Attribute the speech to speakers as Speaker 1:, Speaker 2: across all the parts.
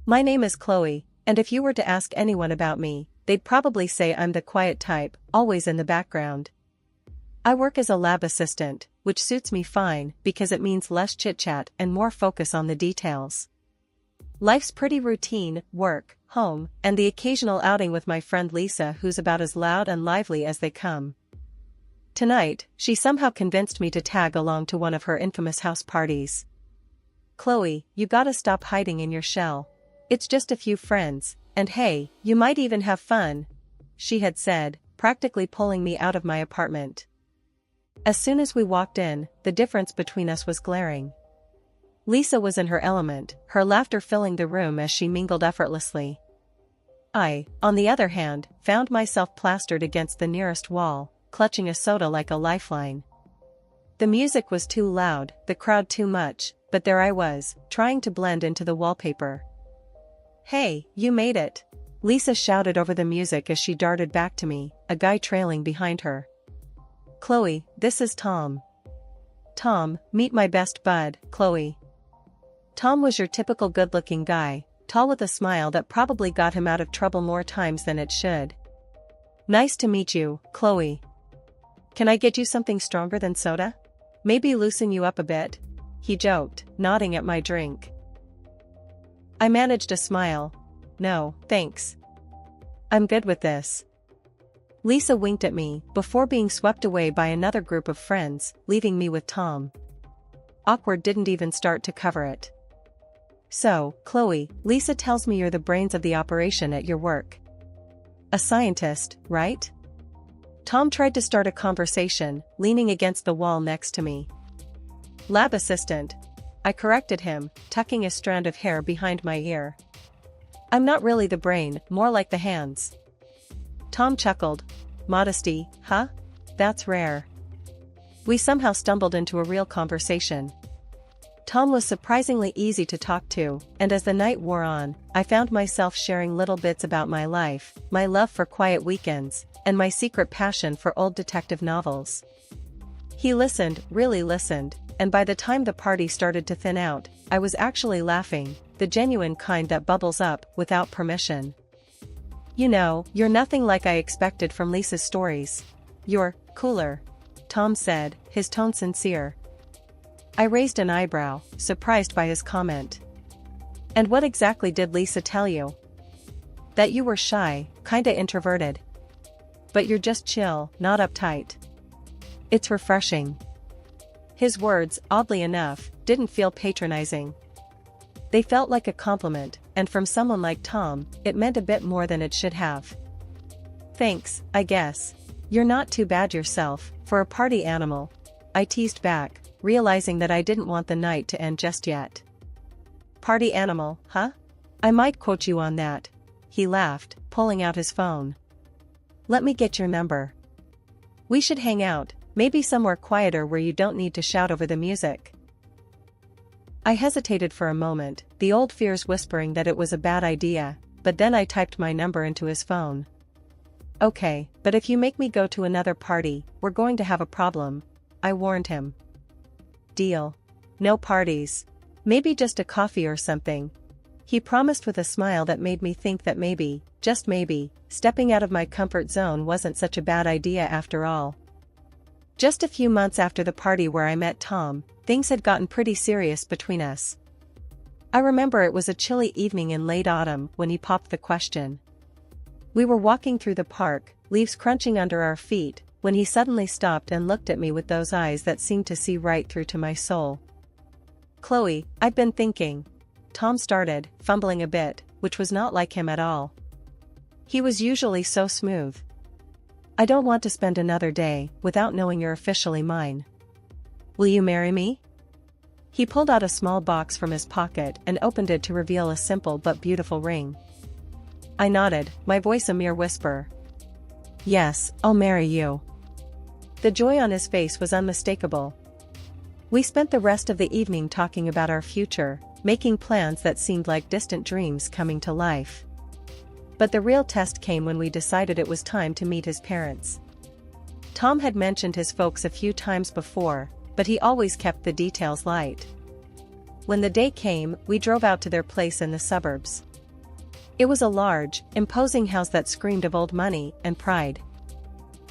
Speaker 1: My name is Chloe, and if you were to ask anyone about me, they'd probably say I'm the quiet type, always in the background. I work as a lab assistant, which suits me fine because it means less chit-chat and more focus on the details. Life's pretty routine: work, home, and the occasional outing with my friend Lisa, who's about as loud and lively as they come. Tonight, she somehow convinced me to tag along to one of her infamous house parties. "Chloe, you gotta stop hiding in your shell. It's just a few friends, and hey, you might even have fun," she had said, practically pulling me out of my apartment. As soon as we walked in, the difference between us was glaring. Lisa was in her element, her laughter filling the room as she mingled effortlessly. I, on the other hand, found myself plastered against the nearest wall, clutching a soda like a lifeline. The music was too loud, the crowd too much, but there I was, trying to blend into the wallpaper. "Hey, you made it!" Lisa shouted over the music as she darted back to me, a guy trailing behind her. "Chloe, this is Tom." "Tom, meet my best bud, Chloe." Tom was your typical good-looking guy, tall with a smile that probably got him out of trouble more times than it should. "Nice to meet you, Chloe. Can I get you something stronger than soda? Maybe loosen you up a bit?" he joked, nodding at my drink. I managed a smile. "No, thanks. I'm good with this." Lisa winked at me, before being swept away by another group of friends, leaving me with Tom. Awkward didn't even start to cover it. "So, Chloe, Lisa tells me you're the brains of the operation at your work. A scientist, right?" Tom tried to start a conversation, leaning against the wall next to me. "Lab assistant," I corrected him, tucking a strand of hair behind my ear. "I'm not really the brain, more like the hands." Tom chuckled. "Modesty, huh? That's rare." We somehow stumbled into a real conversation. Tom was surprisingly easy to talk to, and as the night wore on, I found myself sharing little bits about my life, my love for quiet weekends, and my secret passion for old detective novels. He listened, really listened, and by the time the party started to thin out, I was actually laughing, the genuine kind that bubbles up without permission. "You know, you're nothing like I expected from Lisa's stories. You're cooler," Tom said, his tone sincere. I raised an eyebrow, surprised by his comment. "And what exactly did Lisa tell you?" "That you were shy, kinda introverted. But you're just chill, not uptight. It's refreshing." His words, oddly enough, didn't feel patronizing. They felt like a compliment, and from someone like Tom, it meant a bit more than it should have. "Thanks, I guess. You're not too bad yourself, for a party animal," I teased back, realizing that I didn't want the night to end just yet. "Party animal, huh? I might quote you on that," he laughed, pulling out his phone. "Let me get your number. We should hang out, maybe somewhere quieter where you don't need to shout over the music." I hesitated for a moment, the old fears whispering that it was a bad idea, but then I typed my number into his phone. "Okay, but if you make me go to another party, we're going to have a problem," I warned him. "Deal. No parties. Maybe just a coffee or something," he promised with a smile that made me think that maybe, just maybe, stepping out of my comfort zone wasn't such a bad idea after all. Just a few months after the party where I met Tom, things had gotten pretty serious between us. I remember it was a chilly evening in late autumn when he popped the question. We were walking through the park, leaves crunching under our feet, when he suddenly stopped and looked at me with those eyes that seemed to see right through to my soul. "Chloe, I've been thinking," Tom started, fumbling a bit, which was not like him at all. He was usually so smooth. "I don't want to spend another day without knowing you're officially mine. Will you marry me?" He pulled out a small box from his pocket and opened it to reveal a simple but beautiful ring. I nodded, my voice a mere whisper. "Yes, I'll marry you." The joy on his face was unmistakable. We spent the rest of the evening talking about our future, making plans that seemed like distant dreams coming to life. But the real test came when we decided it was time to meet his parents. Tom had mentioned his folks a few times before, but he always kept the details light. When the day came, we drove out to their place in the suburbs. It was a large, imposing house that screamed of old money and pride.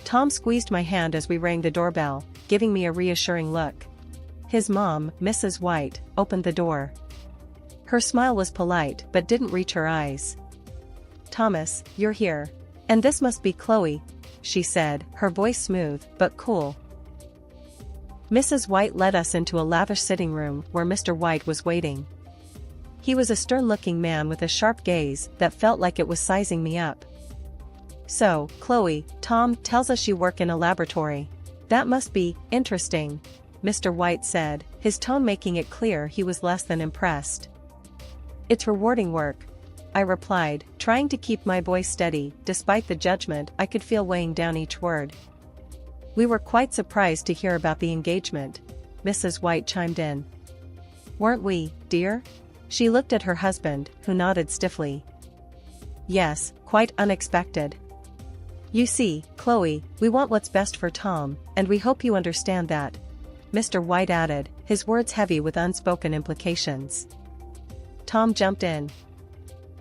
Speaker 1: Tom squeezed my hand as we rang the doorbell, giving me a reassuring look. His mom, Mrs. White, opened the door. Her smile was polite but didn't reach her eyes. "Thomas, you're here. And this must be Chloe," she said, her voice smooth but cool. Mrs. White led us into a lavish sitting room where Mr. White was waiting. He was a stern-looking man with a sharp gaze that felt like it was sizing me up. "So, Chloe, Tom tells us you work in a laboratory. That must be interesting," Mr. White said, his tone making it clear he was less than impressed. "It's rewarding work," I replied, trying to keep my voice steady despite the judgment I could feel weighing down each word. "We were quite surprised to hear about the engagement," Mrs. White chimed in. "Weren't we, dear?" She looked at her husband, who nodded stiffly. "Yes, quite unexpected. You see, Chloe, we want what's best for Tom, and we hope you understand that," Mr. White added, his words heavy with unspoken implications. Tom jumped in.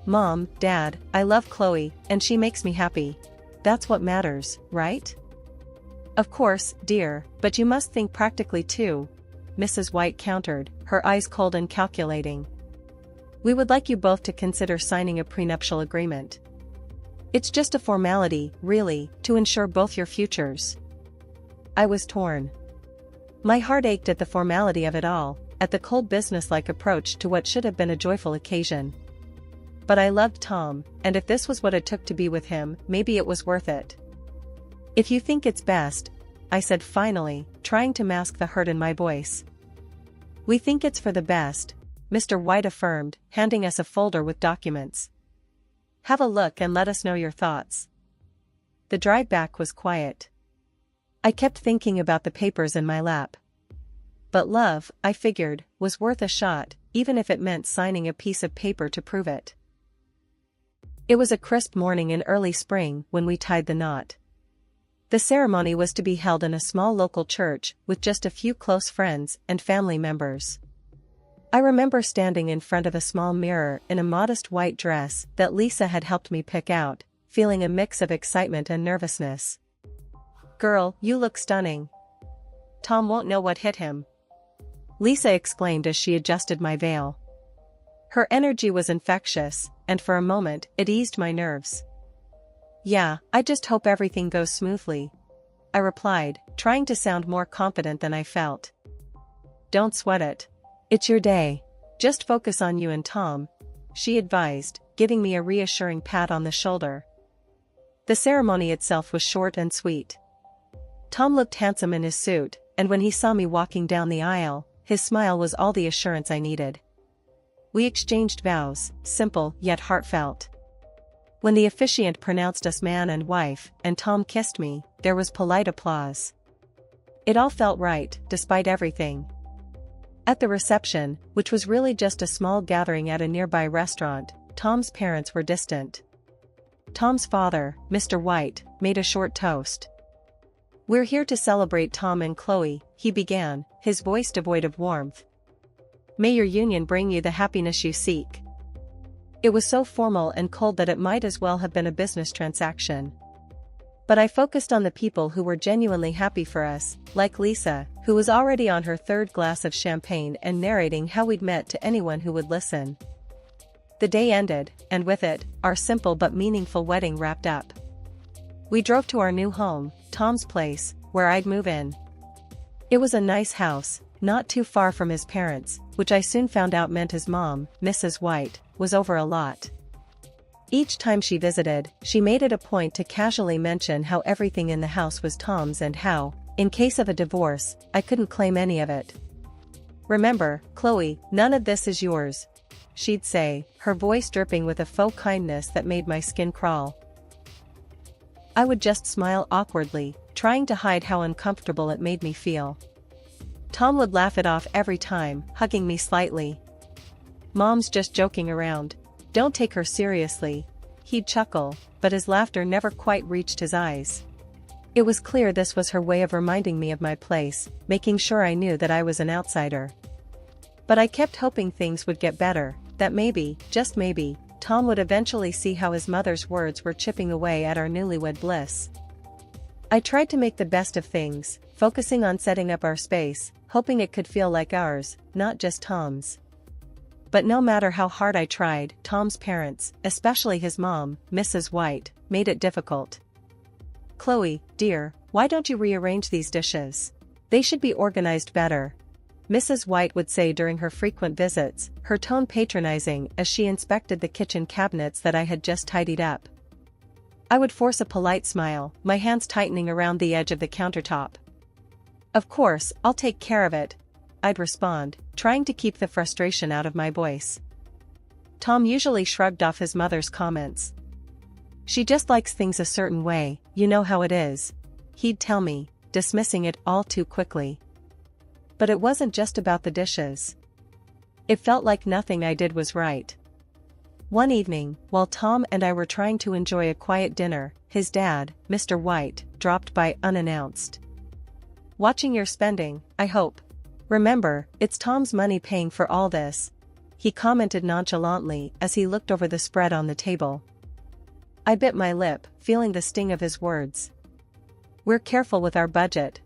Speaker 1: "Mom, Dad, I love Chloe, and she makes me happy. That's what matters, right?" "Of course, dear, but you must think practically too," Mrs. White countered, her eyes cold and calculating. "We would like you both to consider signing a prenuptial agreement. It's just a formality, really, to ensure both your futures." I was torn. My heart ached at the formality of it all, at the cold business-like approach to what should have been a joyful occasion. But I loved Tom, and if this was what it took to be with him, maybe it was worth it. "If you think it's best," I said finally, trying to mask the hurt in my voice. "We think it's for the best," Mr. White affirmed, handing us a folder with documents. "Have a look and let us know your thoughts." The drive back was quiet. I kept thinking about the papers in my lap. But love, I figured, was worth a shot, even if it meant signing a piece of paper to prove it. It was a crisp morning in early spring when we tied the knot. The ceremony was to be held in a small local church with just a few close friends and family members. I remember standing in front of a small mirror in a modest white dress that Lisa had helped me pick out, feeling a mix of excitement and nervousness. "Girl, you look stunning. Tom won't know what hit him," Lisa exclaimed as she adjusted my veil. Her energy was infectious, and for a moment, it eased my nerves. "Yeah, I just hope everything goes smoothly," I replied, trying to sound more confident than I felt. "Don't sweat it. It's your day. Just focus on you and Tom," she advised, giving me a reassuring pat on the shoulder. The ceremony itself was short and sweet. Tom looked handsome in his suit, and when he saw me walking down the aisle, his smile was all the assurance I needed. We exchanged vows, simple yet heartfelt. When the officiant pronounced us man and wife, and Tom kissed me, there was polite applause. It all felt right, despite everything. At the reception, which was really just a small gathering at a nearby restaurant, Tom's parents were distant. Tom's father, Mr. White, made a short toast. "We're here to celebrate Tom and Chloe," he began, his voice devoid of warmth. "May your union bring you the happiness you seek." It was so formal and cold that it might as well have been a business transaction. But I focused on the people who were genuinely happy for us, like Lisa, who was already on her third glass of champagne and narrating how we'd met to anyone who would listen. The day ended, and with it, our simple but meaningful wedding wrapped up. We drove to our new home, Tom's place, where I'd move in. It was a nice house, not too far from his parents, which I soon found out meant his mom, Mrs. White, was over a lot. Each time she visited, she made it a point to casually mention how everything in the house was Tom's and how, in case of a divorce, I couldn't claim any of it. "Remember, Chloe, none of this is yours," she'd say, her voice dripping with a faux kindness that made my skin crawl. I would just smile awkwardly, trying to hide how uncomfortable it made me feel. Tom would laugh it off every time, hugging me slightly. "Mom's just joking around. Don't take her seriously," he'd chuckle, but his laughter never quite reached his eyes. It was clear this was her way of reminding me of my place, making sure I knew that I was an outsider. But I kept hoping things would get better, that maybe, just maybe, Tom would eventually see how his mother's words were chipping away at our newlywed bliss. I tried to make the best of things, focusing on setting up our space, hoping it could feel like ours, not just Tom's. But no matter how hard I tried, Tom's parents, especially his mom, Mrs. White, made it difficult. "Chloe, dear, why don't you rearrange these dishes? They should be organized better," Mrs. White would say during her frequent visits, her tone patronizing as she inspected the kitchen cabinets that I had just tidied up. I would force a polite smile, my hands tightening around the edge of the countertop. "Of course, I'll take care of it," I'd respond, trying to keep the frustration out of my voice. Tom usually shrugged off his mother's comments. "She just likes things a certain way, you know how it is," he'd tell me, dismissing it all too quickly. But it wasn't just about the dishes. It felt like nothing I did was right. One evening, while Tom and I were trying to enjoy a quiet dinner, his dad, Mr. White, dropped by unannounced. "Watching your spending, I hope. Remember, it's Tom's money paying for all this," he commented nonchalantly as he looked over the spread on the table. I bit my lip, feeling the sting of his words. "We're careful with our budget,"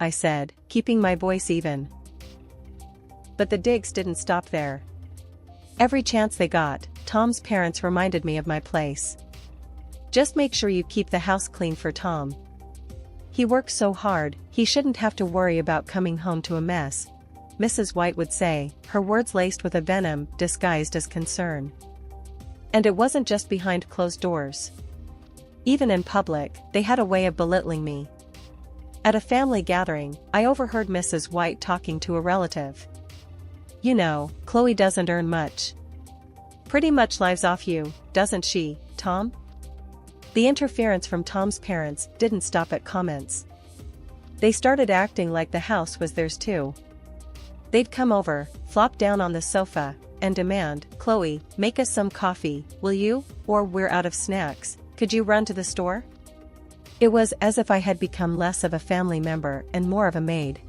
Speaker 1: I said, keeping my voice even. But the digs didn't stop there. Every chance they got, Tom's parents reminded me of my place. "Just make sure you keep the house clean for Tom. He works so hard, he shouldn't have to worry about coming home to a mess," Mrs. White would say, her words laced with a venom disguised as concern. And it wasn't just behind closed doors. Even in public, they had a way of belittling me. At a family gathering, I overheard Mrs. White talking to a relative. "You know, Chloe doesn't earn much. Pretty much lives off you, doesn't she, Tom?" The interference from Tom's parents didn't stop at comments. They started acting like the house was theirs too. They'd come over, flop down on the sofa, and demand, "Chloe, make us some coffee, will you? Or we're out of snacks, could you run to the store?" It was as if I had become less of a family member and more of a maid.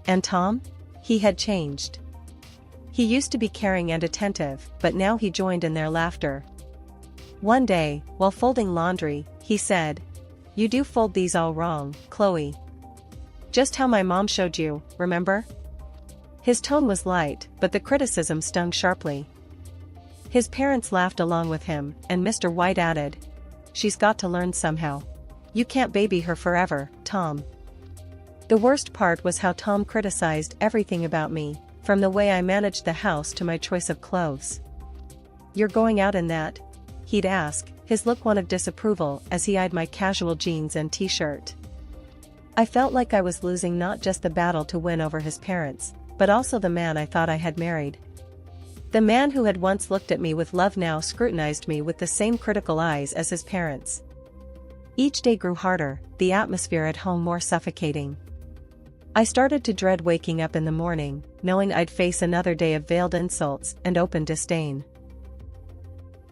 Speaker 1: And Tom? He had changed. He used to be caring and attentive, but now he joined in their laughter. One day, while folding laundry, he said, "You do fold these all wrong, Chloe. Just how my mom showed you, remember?" His tone was light, but the criticism stung sharply. His parents laughed along with him, and Mr. White added, "She's got to learn somehow. You can't baby her forever, Tom." The worst part was how Tom criticized everything about me, from the way I managed the house to my choice of clothes. "You're going out in that?" he'd ask, his look one of disapproval as he eyed my casual jeans and t-shirt. I felt like I was losing not just the battle to win over his parents, but also the man I thought I had married. The man who had once looked at me with love now scrutinized me with the same critical eyes as his parents. Each day grew harder, the atmosphere at home more suffocating. I started to dread waking up in the morning, knowing I'd face another day of veiled insults and open disdain.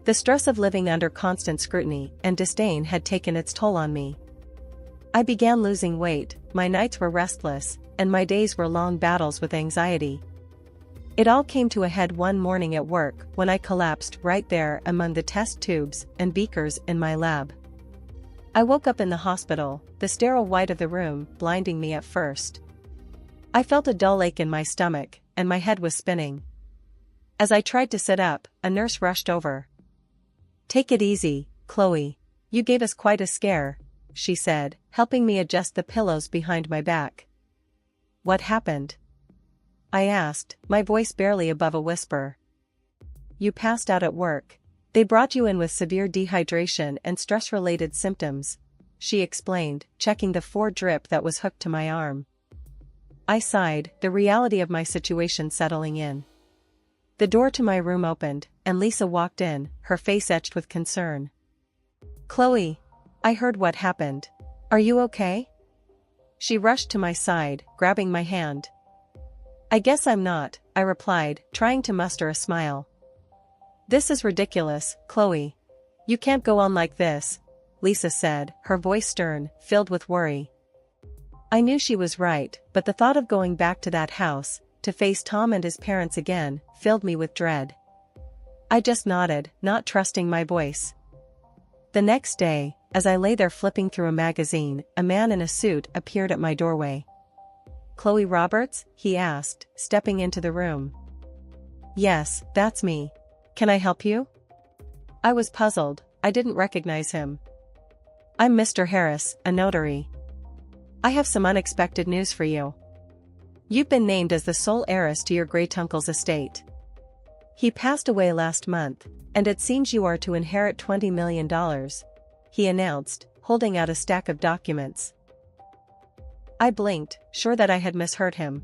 Speaker 1: The stress of living under constant scrutiny and disdain had taken its toll on me. I began losing weight, my nights were restless, and my days were long battles with anxiety. It all came to a head one morning at work when I collapsed right there among the test tubes and beakers in my lab. I woke up in the hospital, the sterile white of the room blinding me at first. I felt a dull ache in my stomach, and my head was spinning. As I tried to sit up, a nurse rushed over. "Take it easy, Chloe. You gave us quite a scare," she said, helping me adjust the pillows behind my back. "What happened?" I asked, my voice barely above a whisper. "You passed out at work. They brought you in with severe dehydration and stress-related symptoms," she explained, checking the 4 drip that was hooked to my arm. I sighed, the reality of my situation settling in. The door to my room opened, and Lisa walked in, her face etched with concern. "Chloe, I heard what happened. Are you okay?" She rushed to my side, grabbing my hand. "I guess I'm not," I replied, trying to muster a smile. "This is ridiculous, Chloe. You can't go on like this," Lisa said, her voice stern, filled with worry. I knew she was right, but the thought of going back to that house, to face Tom and his parents again, filled me with dread. I just nodded, not trusting my voice. The next day, as I lay there flipping through a magazine, a man in a suit appeared at my doorway. "Chloe Roberts?" he asked, stepping into the room. "Yes, that's me. Can I help you?" I was puzzled. I didn't recognize him. "I'm Mr. Harris, a notary. I have some unexpected news for you. You've been named as the sole heiress to your great-uncle's estate. He passed away last month, and it seems you are to inherit $20 million, he announced, holding out a stack of documents. I blinked, sure that I had misheard him.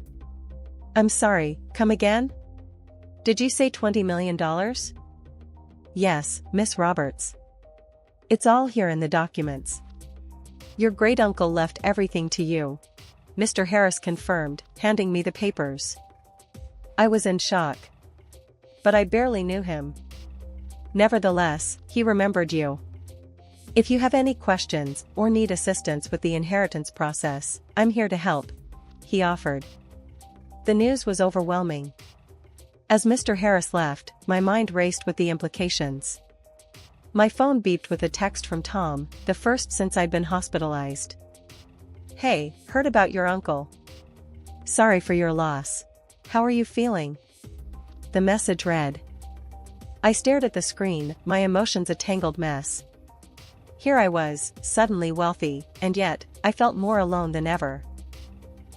Speaker 1: "I'm sorry, come again? Did you say $20 million? "Yes, Miss Roberts. It's all here in the documents. Your great-uncle left everything to you," Mr. Harris confirmed, handing me the papers. I was in shock. But I barely knew him. Nevertheless, he remembered you. "If you have any questions or need assistance with the inheritance process, I'm here to help," he offered. The news was overwhelming. As Mr. Harris left, my mind raced with the implications. My phone beeped with a text from Tom, the first since I'd been hospitalized. "Hey, heard about your uncle. Sorry for your loss. How are you feeling?" The message read. I stared at the screen, my emotions a tangled mess. Here I was, suddenly wealthy, and yet, I felt more alone than ever.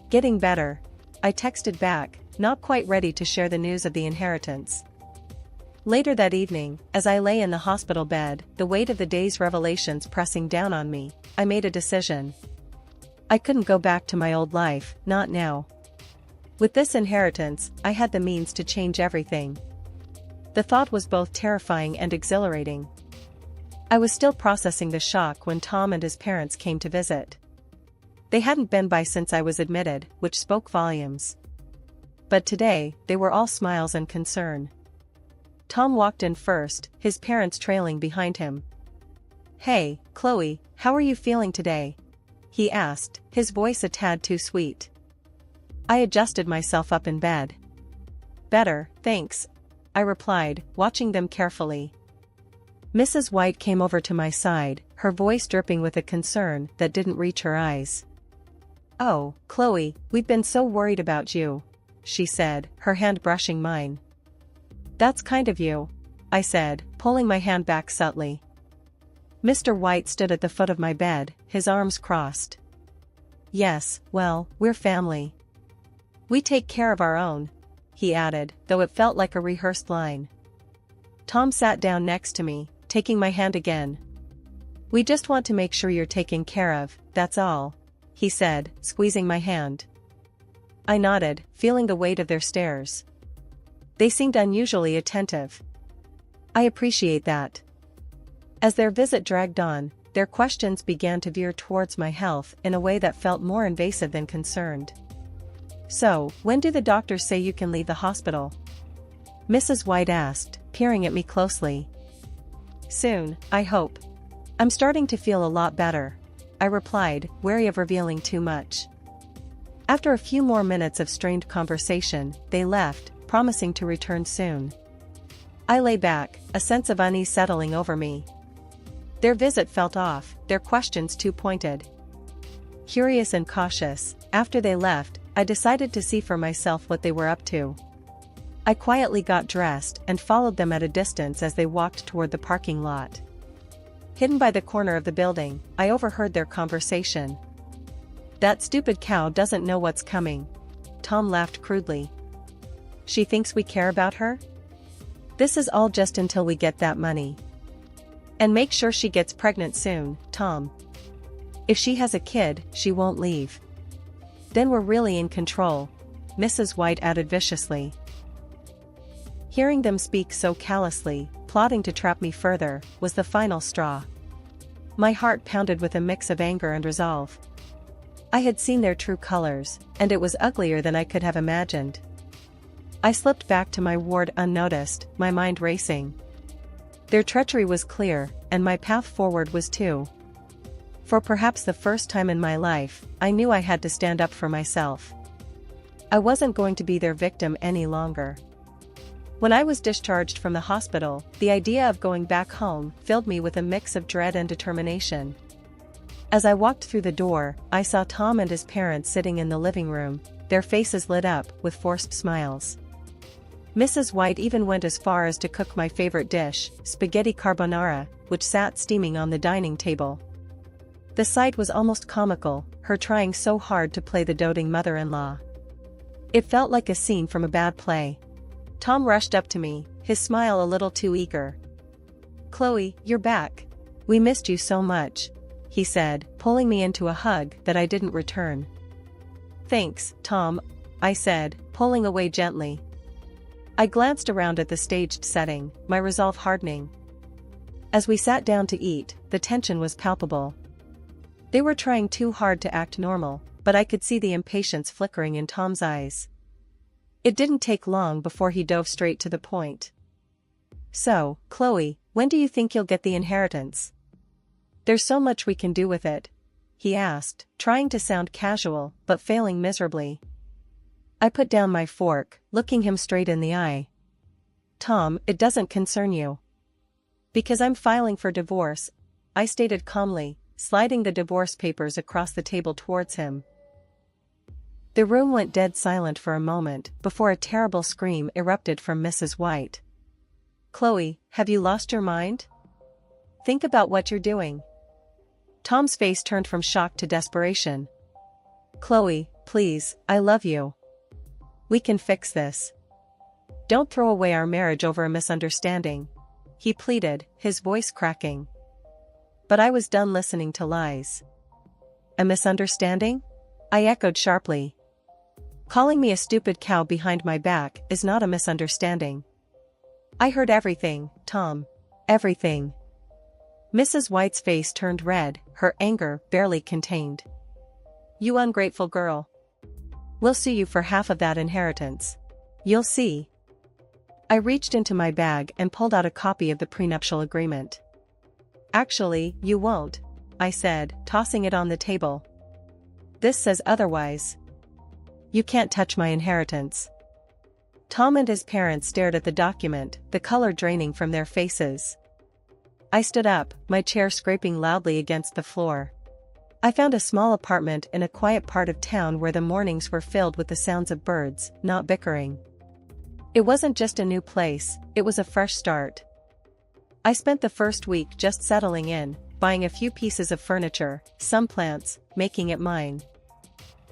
Speaker 1: "Getting better," I texted back, not quite ready to share the news of the inheritance. Later that evening, as I lay in the hospital bed, the weight of the day's revelations pressing down on me, I made a decision. I couldn't go back to my old life, not now. With this inheritance, I had the means to change everything. The thought was both terrifying and exhilarating. I was still processing the shock when Tom and his parents came to visit. They hadn't been by since I was admitted, which spoke volumes. But today, they were all smiles and concern. Tom walked in first, his parents trailing behind him. "Hey, Chloe, how are you feeling today?" he asked, his voice a tad too sweet. I adjusted myself up in bed. "Better, thanks," I replied, watching them carefully. Mrs. White came over to my side, her voice dripping with a concern that didn't reach her eyes. "Oh, Chloe, we've been so worried about you," she said, her hand brushing mine. "That's kind of you," I said, pulling my hand back subtly. Mr. White stood at the foot of my bed, his arms crossed. "Yes, well, we're family. We take care of our own," he added, though it felt like a rehearsed line. Tom sat down next to me, taking my hand again. "We just want to make sure you're taken care of, that's all," he said, squeezing my hand. I nodded, feeling the weight of their stares. They seemed unusually attentive. I appreciate that. As their visit dragged on, their questions began to veer towards my health in a way that felt more invasive than concerned. "So, when do the doctors say you can leave the hospital?" Mrs. White asked, peering at me closely. "Soon, I hope. I'm starting to feel a lot better," I replied, wary of revealing too much. After a few more minutes of strained conversation, they left, promising to return soon. I lay back, a sense of unease settling over me. Their visit felt off, their questions too pointed. Curious and cautious, after they left, I decided to see for myself what they were up to. I quietly got dressed and followed them at a distance as they walked toward the parking lot. Hidden by the corner of the building, I overheard their conversation. "That stupid cow doesn't know what's coming," Tom laughed crudely. "She thinks we care about her? This is all just until we get that money. And make sure she gets pregnant soon, Tom. If she has a kid, she won't leave. Then we're really in control," Mrs. White added viciously. Hearing them speak so callously, plotting to trap me further, was the final straw. My heart pounded with a mix of anger and resolve. I had seen their true colors, and it was uglier than I could have imagined. I slipped back to my ward unnoticed, my mind racing. Their treachery was clear, and my path forward was too. For perhaps the first time in my life, I knew I had to stand up for myself. I wasn't going to be their victim any longer. When I was discharged from the hospital, the idea of going back home filled me with a mix of dread and determination. As I walked through the door, I saw Tom and his parents sitting in the living room, their faces lit up with forced smiles. Mrs. White even went as far as to cook my favorite dish, spaghetti carbonara, which sat steaming on the dining table. The sight was almost comical, her trying so hard to play the doting mother-in-law. It felt like a scene from a bad play. Tom rushed up to me, his smile a little too eager. "Chloe, you're back. We missed you so much," he said, pulling me into a hug that I didn't return. "Thanks, Tom," I said, pulling away gently. I glanced around at the staged setting, my resolve hardening. As we sat down to eat, the tension was palpable. They were trying too hard to act normal, but I could see the impatience flickering in Tom's eyes. It didn't take long before he dove straight to the point. "So, Chloe, when do you think you'll get the inheritance? There's so much we can do with it," he asked, trying to sound casual, but failing miserably. I put down my fork, looking him straight in the eye. "Tom, it doesn't concern you." "Because I'm filing for divorce," I stated calmly, sliding the divorce papers across the table towards him. The room went dead silent for a moment before a terrible scream erupted from Mrs. White. "Chloe, have you lost your mind? Think about what you're doing." Tom's face turned from shock to desperation. "Chloe, please, I love you. We can fix this. Don't throw away our marriage over a misunderstanding," he pleaded, his voice cracking. But I was done listening to lies. "A misunderstanding?" I echoed sharply. "Calling me a stupid cow behind my back is not a misunderstanding." "I heard everything, Tom. Everything." Mrs. White's face turned red, her anger barely contained. "You ungrateful girl. We'll sue you for half of that inheritance. You'll see." I reached into my bag and pulled out a copy of the prenuptial agreement. "Actually, you won't," I said, tossing it on the table. "This says otherwise. You can't touch my inheritance." Tom and his parents stared at the document, the color draining from their faces. I stood up, my chair scraping loudly against the floor. I found a small apartment in a quiet part of town where the mornings were filled with the sounds of birds, not bickering. It wasn't just a new place, it was a fresh start. I spent the first week just settling in, buying a few pieces of furniture, some plants, making it mine.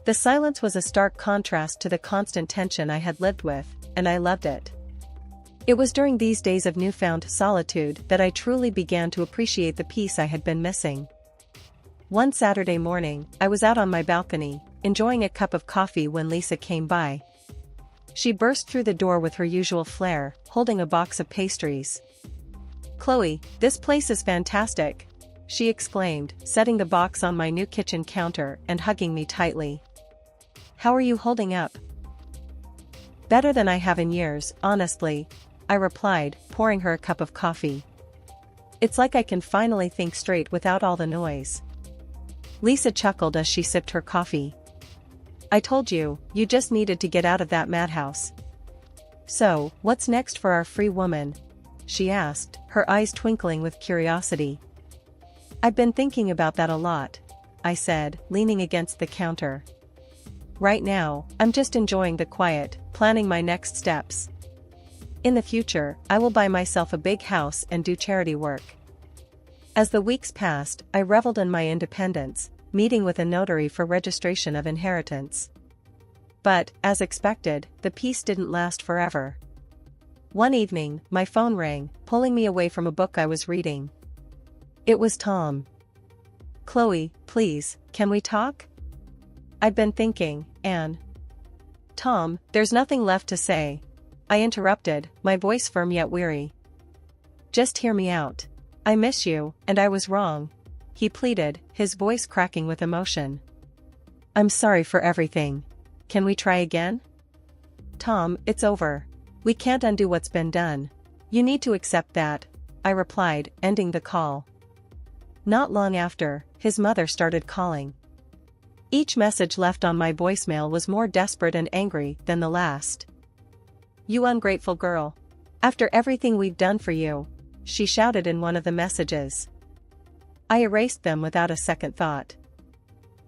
Speaker 1: The silence was a stark contrast to the constant tension I had lived with, and I loved it. It was during these days of newfound solitude that I truly began to appreciate the peace I had been missing. One Saturday morning, I was out on my balcony, enjoying a cup of coffee when Lisa came by. She burst through the door with her usual flair, holding a box of pastries. "Chloe, this place is fantastic," she exclaimed, setting the box on my new kitchen counter and hugging me tightly. "How are you holding up?" "Better than I have in years, honestly," I replied, pouring her a cup of coffee. "It's like I can finally think straight without all the noise." Lisa chuckled as she sipped her coffee. "I told you, you just needed to get out of that madhouse." "So, what's next for our free woman?" she asked, her eyes twinkling with curiosity. "I've been thinking about that a lot," I said, leaning against the counter. "Right now, I'm just enjoying the quiet, planning my next steps. In the future, I will buy myself a big house and do charity work." As the weeks passed, I reveled in my independence, meeting with a notary for registration of inheritance. But, as expected, the peace didn't last forever. One evening, my phone rang, pulling me away from a book I was reading. It was Tom. "Chloe, please, can we talk? I've been thinking, Anne." "Tom, there's nothing left to say," I interrupted, my voice firm yet weary. "Just hear me out. I miss you, and I was wrong," he pleaded, his voice cracking with emotion. "I'm sorry for everything. Can we try again?" "Tom, it's over. We can't undo what's been done. You need to accept that," I replied, ending the call. Not long after, his mother started calling. Each message left on my voicemail was more desperate and angry than the last. "You ungrateful girl. After everything we've done for you," she shouted in one of the messages. I erased them without a second thought.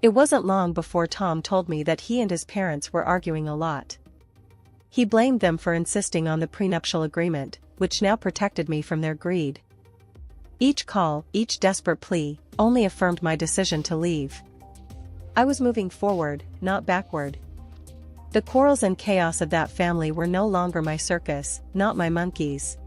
Speaker 1: It wasn't long before Tom told me that he and his parents were arguing a lot. He blamed them for insisting on the prenuptial agreement, which now protected me from their greed. Each call, each desperate plea, only affirmed my decision to leave. I was moving forward, not backward. The quarrels and chaos of that family were no longer my circus, not my monkeys.